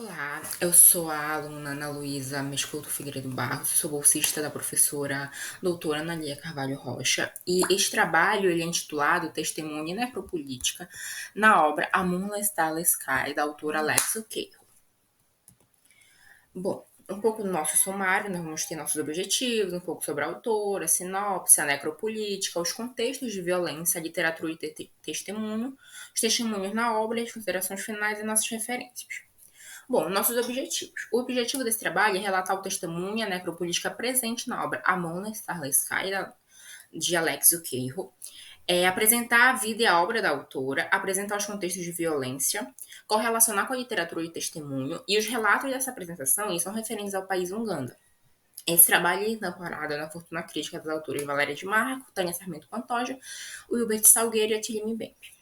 Olá, eu sou a aluna Ana Luísa Mescouto Figueiredo Barros, sou bolsista da professora doutora Analia Carvalho Rocha, e este trabalho ele é intitulado Testemunha Necropolítica na obra A Moonlight Starless Sky, da autora Alexa O'Keefe. Bom, um pouco do nosso sumário, nós vamos ter nossos objetivos, um pouco sobre a autora, a sinopse, a necropolítica, os contextos de violência, a literatura e testemunho, os testemunhos na obra, as considerações finais e nossas referências. Bom, nossos objetivos. O objetivo desse trabalho é relatar o testemunho e a necropolítica presente na obra A Moonlight Starless Sky, de Alex O'Keefe, apresentar a vida e a obra da autora, apresentar os contextos de violência, correlacionar com a literatura de testemunho, e os relatos dessa apresentação são referentes ao país Uganda. Esse trabalho é incorporado na fortuna crítica das autoras Valéria de Marco, Tânia Sarmento Pantoja, Wilbert Salgueiro e Atília Mbembe.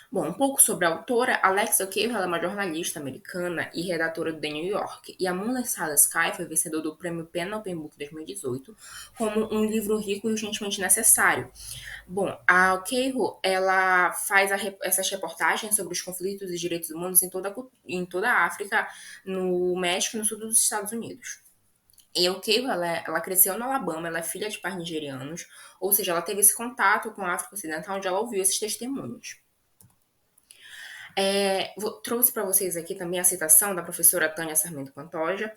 Bom, um pouco sobre a autora, Alexa O'Keefe é uma jornalista americana e redatora do The New York, e A Moonlight Starless Sky foi vencedor do prêmio PEN Open Book 2018 como um livro rico e urgentemente necessário. Bom, a O'Keefe, ela faz essas reportagens sobre os conflitos e direitos humanos em toda a África, no México e no sul dos Estados Unidos. E a O'Keefe, ela cresceu no Alabama, ela é filha de pais nigerianos, ou seja, ela teve esse contato com a África Ocidental, onde ela ouviu esses testemunhos. Trouxe para vocês aqui também a citação da professora Tânia Sarmento Pantoja,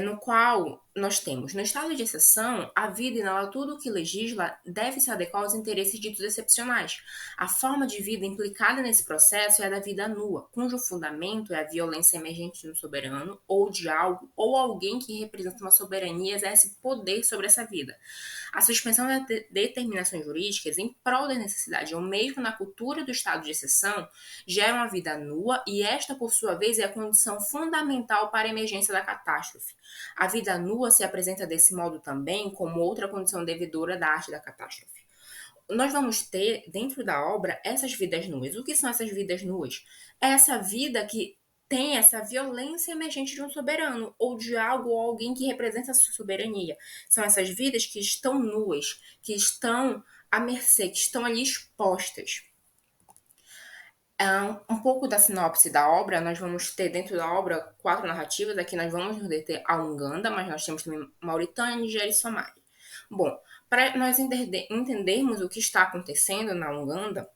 no qual nós temos, no estado de exceção, a vida e nela tudo o que legisla deve se adequar aos interesses ditos excepcionais. A forma de vida implicada nesse processo é a da vida nua, cujo fundamento é a violência emergente de um soberano, ou de algo, ou alguém que representa uma soberania e exerce poder sobre essa vida. A suspensão das determinações jurídicas em prol da necessidade, ou mesmo na cultura do estado de exceção, gera uma vida nua e esta, por sua vez, é a condição fundamental para a emergência da catástrofe. A vida nua se apresenta desse modo também como outra condição devedora da arte da catástrofe. Nós vamos ter, dentro da obra, essas vidas nuas. O que são essas vidas nuas? É essa vida que tem essa violência emergente de um soberano, ou de algo ou alguém que representa a sua soberania. São essas vidas que estão nuas, que estão à mercê, que estão ali expostas. Um pouco da sinopse da obra, nós vamos ter dentro da obra 4 narrativas. Aqui nós vamos nos deter a Uganda, mas nós temos também Mauritânia, Nigéria e Somália. Bom, para nós entendermos o que está acontecendo na Uganda,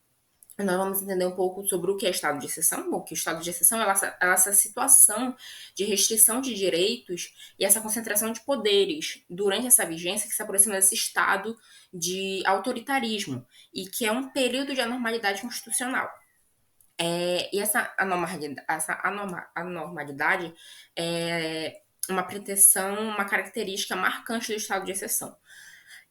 nós vamos entender um pouco sobre o que é estado de exceção. Bom, que o estado de exceção é essa situação de restrição de direitos e essa concentração de poderes durante essa vigência que se aproxima desse estado de autoritarismo e que é um período de anormalidade constitucional. E essa anormalidade é uma pretensão, uma característica marcante do estado de exceção.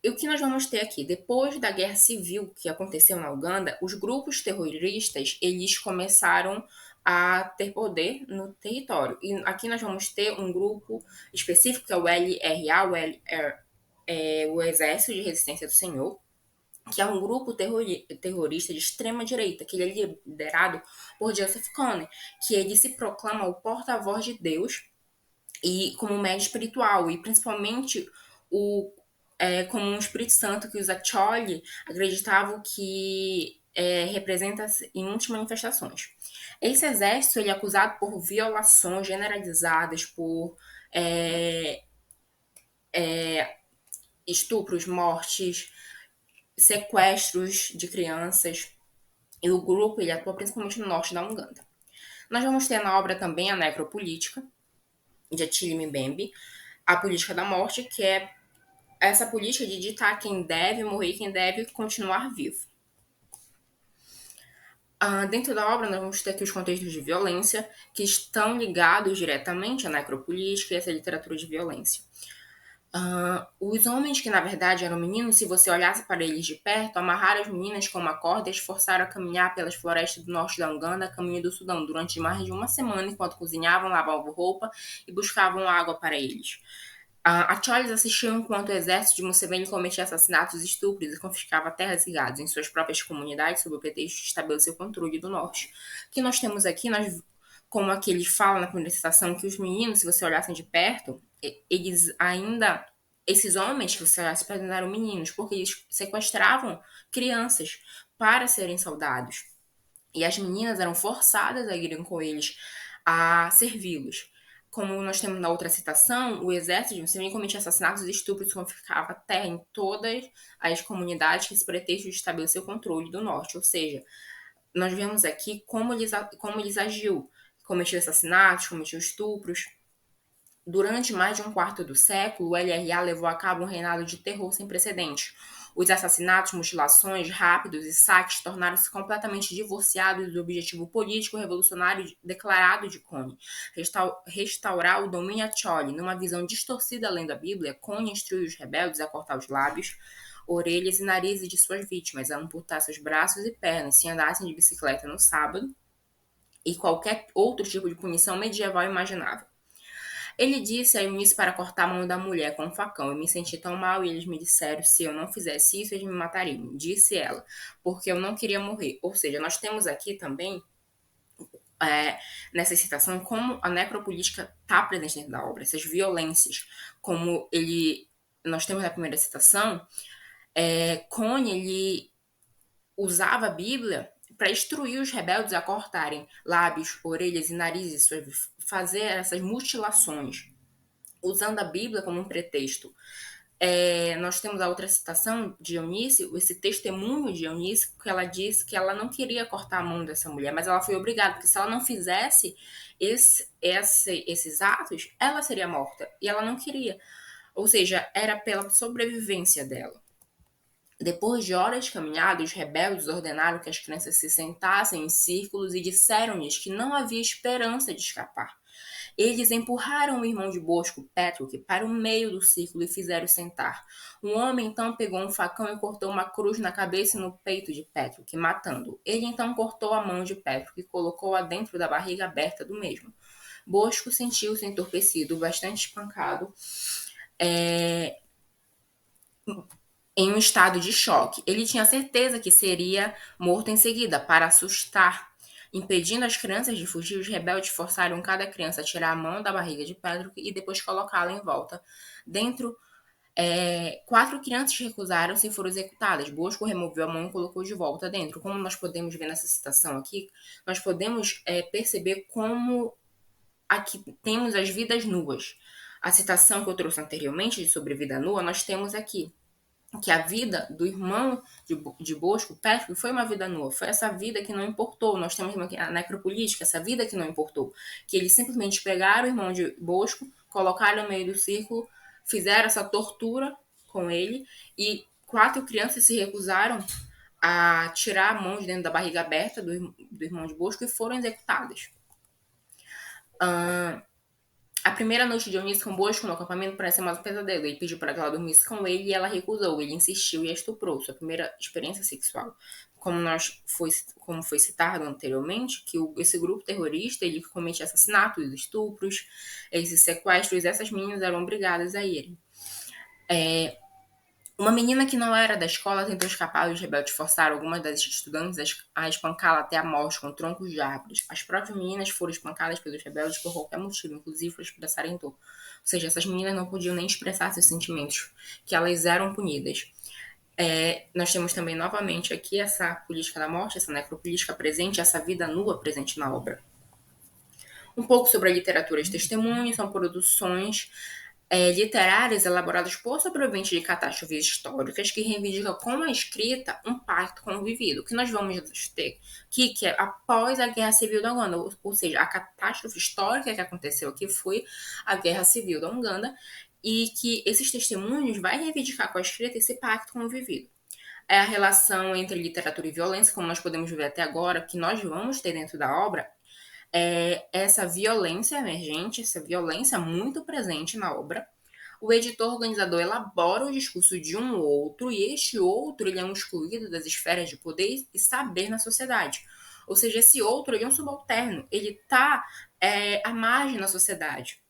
E o que nós vamos ter aqui? Depois da guerra civil que aconteceu na Uganda, os grupos terroristas, eles começaram a ter poder no território. E aqui nós vamos ter um grupo específico, que é o LRA, o Exército de Resistência do Senhor, que é um grupo terrorista de extrema-direita, que ele é liderado por Joseph Kony, que ele se proclama o porta-voz de Deus e como médio espiritual, e principalmente como um Espírito Santo que os Acholi acreditavam que representa em muitas manifestações. Esse exército ele é acusado por violações generalizadas, por estupros, mortes, sequestros de crianças, e o grupo ele atua principalmente no norte da Uganda. Nós vamos ter na obra também a necropolítica, de Atília Mbembe, a política da morte, que é essa política de ditar quem deve morrer e quem deve continuar vivo. Dentro da obra, nós vamos ter aqui os contextos de violência, que estão ligados diretamente à necropolítica e essa literatura de violência. Os homens, que na verdade eram meninos, se você olhasse para eles de perto, amarraram as meninas com uma corda e as forçaram a caminhar pelas florestas do norte da Uganda a caminho do Sudão durante mais de uma semana, enquanto cozinhavam, lavavam roupa e buscavam água para eles. Acholis assistiam enquanto o exército de Museveni cometia assassinatos, estupros e confiscava terras e gados em suas próprias comunidades sob o pretexto de estabelecer o controle do norte. O que nós temos aqui, como aqui ele fala na primeira citação, que os meninos, se você olhassem de perto, eles ainda, esses homens que você olhasse para eram meninos, porque eles sequestravam crianças para serem soldados. E as meninas eram forçadas a irem com eles a servi-los. Como nós temos na outra citação, o exército de Mussolini cometia assassinatos e estupros e confiscava terra em todas as comunidades que se pretexto de estabelecer o controle do norte. Ou seja, nós vemos aqui como eles agiu. Cometiu assassinatos, cometiu estupros. Durante mais de um quarto do século, o LRA levou a cabo um reinado de terror sem precedentes. Os assassinatos, mutilações, rápidos e saques tornaram-se completamente divorciados do objetivo político revolucionário declarado de Cone, restaurar o domínio a Chole. Numa visão distorcida além da Bíblia, Cone instruiu os rebeldes a cortar os lábios, orelhas e narizes de suas vítimas, a amputar seus braços e pernas se andassem de bicicleta no sábado e qualquer outro tipo de punição medieval imaginável. Ele disse a Eunice para cortar a mão da mulher com um facão. Eu me senti tão mal e eles me disseram se eu não fizesse isso, eles me matariam. Disse ela, porque eu não queria morrer. Ou seja, nós temos aqui também, nessa citação, como a necropolítica está presente dentro da obra, essas violências. Como nós temos na primeira citação, Cone, ele usava a Bíblia para instruir os rebeldes a cortarem lábios, orelhas e narizes, fazer essas mutilações, usando a Bíblia como um pretexto. Nós temos a outra citação de Eunice, esse testemunho de Eunice, que ela disse que ela não queria cortar a mão dessa mulher, mas ela foi obrigada, porque se ela não fizesse esses atos, ela seria morta, e ela não queria. Ou seja, era pela sobrevivência dela. Depois de horas caminhadas, os rebeldes ordenaram que as crianças se sentassem em círculos e disseram-lhes que não havia esperança de escapar. Eles empurraram o irmão de Bosco, Patrick, para o meio do círculo e fizeram sentar. Um homem então pegou um facão e cortou uma cruz na cabeça e no peito de Patrick, matando-o. Ele então cortou a mão de Patrick e colocou-a dentro da barriga aberta do mesmo. Bosco sentiu-se entorpecido, bastante espancado, em um estado de choque. Ele tinha certeza que seria morto em seguida, para assustar. Impedindo as crianças de fugir, os rebeldes forçaram cada criança a tirar a mão da barriga de Patrick e depois colocá-la em volta. Dentro, 4 crianças recusaram-se e foram executadas. Bosco removeu a mão e colocou de volta dentro. Como nós podemos ver nessa citação aqui, nós podemos perceber como aqui temos as vidas nuas. A citação que eu trouxe anteriormente sobre vida nua, nós temos aqui que a vida do irmão de Bosco, Patrick, foi uma vida nua. Foi essa vida que não importou. Nós temos aqui a necropolítica, essa vida que não importou. Que eles simplesmente pegaram o irmão de Bosco, colocaram no meio do círculo, fizeram essa tortura com ele e 4 crianças se recusaram a tirar a mão de dentro da barriga aberta do irmão de Bosco e foram executadas. A primeira noite de Eunice com Bosco no acampamento parece mais um pesadelo. Ele pediu para que ela dormisse com ele e ela recusou. Ele insistiu e a estuprou. Sua primeira experiência sexual. Como foi citado anteriormente, que esse grupo terrorista ele cometia assassinatos, estupros, esses sequestros. Essas meninas eram obrigadas a irem. Uma menina que não era da escola tentou escapar e os rebeldes forçaram algumas das estudantes a espancá-la até a morte com troncos de árvores. As próprias meninas foram espancadas pelos rebeldes por qualquer motivo, inclusive por expressarem dor. Ou seja, essas meninas não podiam nem expressar seus sentimentos, que elas eram punidas. Nós temos também novamente aqui essa política da morte, essa necropolítica presente, essa vida nua presente na obra. Um pouco sobre a literatura de testemunhos, são produções literárias elaboradas por sobreviventes de catástrofes históricas que reivindicam com a escrita um pacto com o vivido. O que nós vamos ter aqui, que é após a Guerra Civil da Uganda, ou seja, a catástrofe histórica que aconteceu aqui foi a Guerra Civil da Uganda, e que esses testemunhos vai reivindicar com a escrita esse pacto com o vivido. É a relação entre literatura e violência, como nós podemos ver até agora, que nós vamos ter dentro da obra, essa violência emergente, essa violência muito presente na obra. O editor organizador elabora o discurso de um outro, e este outro ele é um excluído das esferas de poder e saber na sociedade. Ou seja, esse outro ele é um subalterno, ele está à margem na sociedade.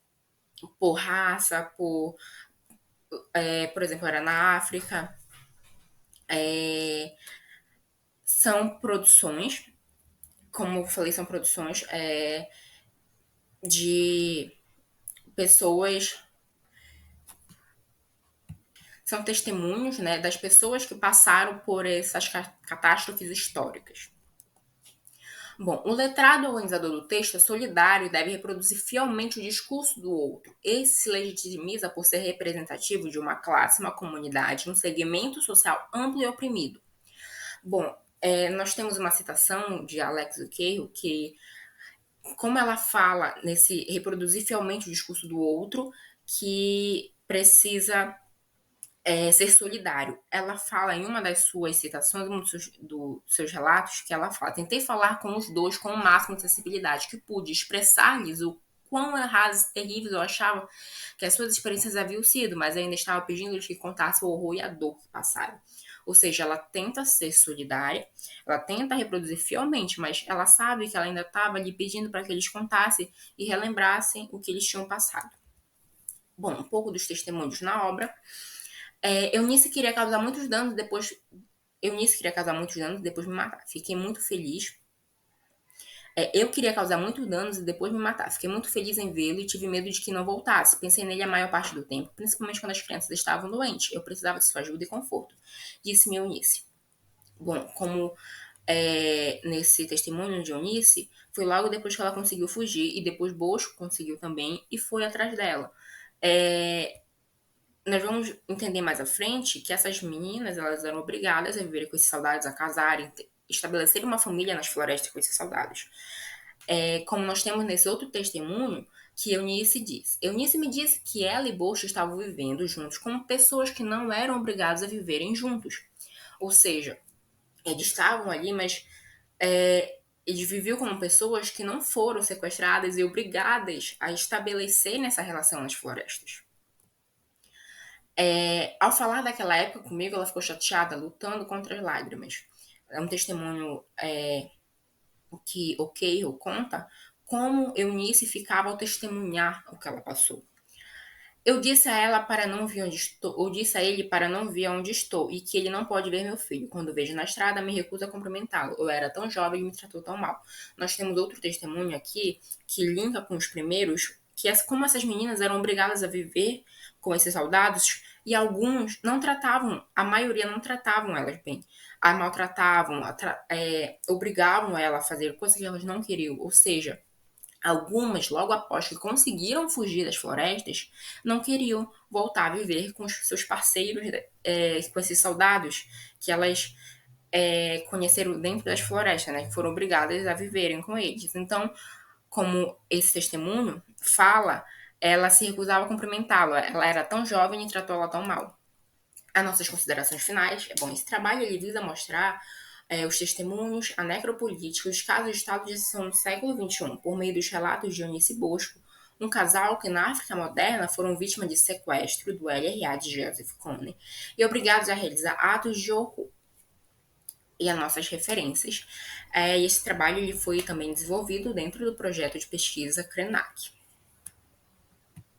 Por raça, por exemplo, era na África. São produções, como eu falei, são produções de pessoas, são testemunhos, né, das pessoas que passaram por essas catástrofes históricas. Bom, o letrado organizador do texto é solidário e deve reproduzir fielmente o discurso do outro. Esse se legitimiza por ser representativo de uma classe, uma comunidade, um segmento social amplo e oprimido. Bom, nós temos uma citação de Alex O'Keefe que, como ela fala nesse reproduzir fielmente o discurso do outro, que precisa ser solidário. Ela fala em uma das suas citações, um dos seus relatos, que ela fala: tentei falar com os dois com o máximo de sensibilidade que pude, expressar-lhes o quão errados e terríveis eu achava que as suas experiências haviam sido, mas ainda estava pedindo-lhes que contassem o horror e a dor que passaram. Ou seja, ela tenta ser solidária, ela tenta reproduzir fielmente, mas ela sabe que ela ainda estava ali pedindo para que eles contassem e relembrassem o que eles tinham passado. Bom, um pouco dos testemunhos na obra. Eunice queria causar muitos danos depois. Eunice queria causar muitos danos e depois me matar. Fiquei muito feliz. Eu queria causar muitos danos e depois me matar. Fiquei muito feliz em vê-lo e tive medo de que não voltasse. Pensei nele a maior parte do tempo, principalmente quando as crianças estavam doentes. Eu precisava de sua ajuda e conforto, disse-me Eunice. Bom, como nesse testemunho de Eunice, foi logo depois que ela conseguiu fugir e depois Bosco conseguiu também e foi atrás dela. Nós vamos entender mais à frente que essas meninas, elas eram obrigadas a viverem com esses soldados, a casarem, estabelecerem uma família nas florestas com esses soldados. Como nós temos nesse outro testemunho, que Eunice diz. Eunice me disse que ela e Bosco estavam vivendo juntos como pessoas que não eram obrigadas a viverem juntos. Ou seja, eles estavam ali, mas eles viviam como pessoas que não foram sequestradas e obrigadas a estabelecer essa relação nas florestas. Ao falar daquela época comigo, ela ficou chateada, lutando contra as lágrimas. É um testemunho que O'Keefe conta como Eunice ficava ao testemunhar o que ela passou. Eu disse a ela para não vir onde estou, eu disse a ele para não vir onde estou e que ele não pode ver meu filho. Quando vejo na estrada, me recuso a cumprimentá-lo. Eu era tão jovem e me tratou tão mal. Nós temos outro testemunho aqui que linka com os primeiros, que é como essas meninas eram obrigadas a viver com esses soldados e alguns não tratavam, a maioria não tratavam elas bem. A maltratavam, obrigavam ela a fazer coisas que elas não queriam. Ou seja, algumas, logo após que conseguiram fugir das florestas, não queriam voltar a viver com os seus parceiros, com esses soldados que elas conheceram dentro das florestas, né? Que foram obrigadas a viverem com eles. Então, como esse testemunho fala, ela se recusava a cumprimentá-lo. Ela era tão jovem e tratou ela tão mal. As nossas considerações finais. Bom, esse trabalho ele visa mostrar os testemunhos, a necropolítica, os casos de estado de exceção do século XXI, por meio dos relatos de Eunice Bosco, um casal que na África moderna foram vítimas de sequestro do LRA de Joseph Kony e obrigados a realizar atos de horror. E as nossas referências. Esse trabalho ele foi também desenvolvido dentro do projeto de pesquisa CRENAC.